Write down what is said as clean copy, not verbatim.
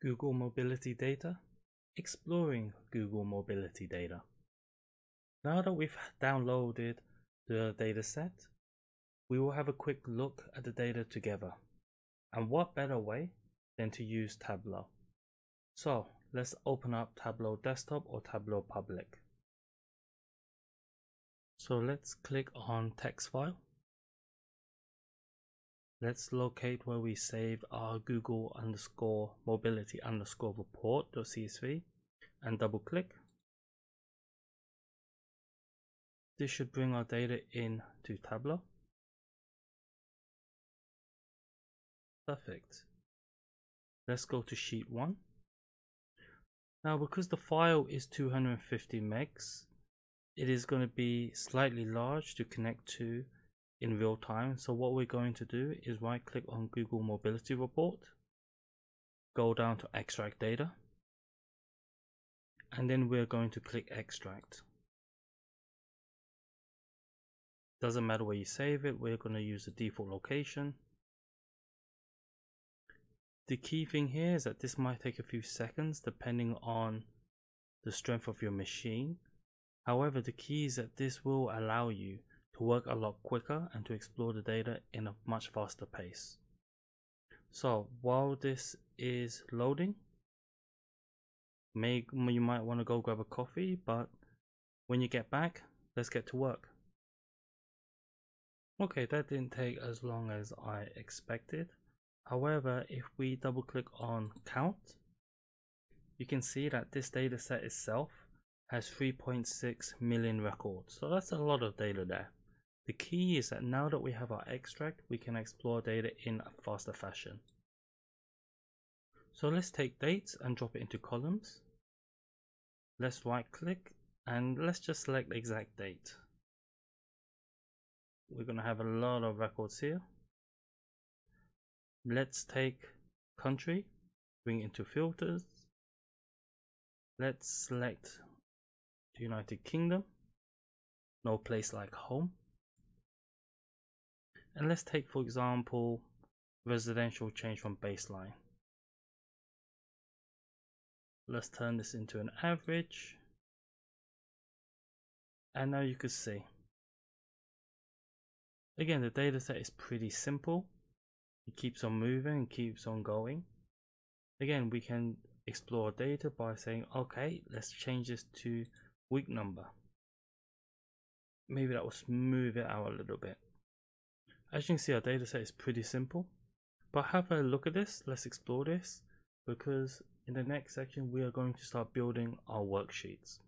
Google Mobility Data, exploring Google Mobility Data. Now that we've downloaded the dataset, we will have a quick look at the data together. And what better way than to use Tableau? So let's open up Tableau Desktop or Tableau Public. So let's click on text file. Let's locate where we saved our Google_mobility_report.csv and double click. This should bring our data in to Tableau. Perfect. Let's go to sheet 1. Now because the file is 250 megs, it is going to be slightly large to connect to in real time. So what we're going to do is right click on Google Mobility Report, go down to extract data, and then we're going to click extract. Doesn't matter where you save it, we're going to use the default location. The key thing here is that this might take a few seconds depending on the strength of your machine. However, the key is that this will allow you to work a lot quicker and to explore the data in a much faster pace. So while this is loading, you might want to go grab a coffee, but when you get back, let's get to work. Okay, that didn't take as long as I expected. However, if we double click on count, you can see that this data set itself has 3.6 million records. So that's a lot of data there. The key is that now that we have our extract, we can explore data in a faster fashion. So let's take dates and drop it into columns. Let's right click and let's just select the exact date. We're going to have a lot of records here. Let's take country, bring it into filters. Let's select the United Kingdom, no place like home. And let's take, for example, residential change from baseline. Let's turn this into an average. And now you can see. Again, the data set is pretty simple. It keeps on moving and keeps on going. Again, we can explore data by saying, okay, let's change this to week number. Maybe that will smooth it out a little bit. As you can see, our data set is pretty simple. But have a look at this. Let's explore this, because in the next section we are going to start building our worksheets.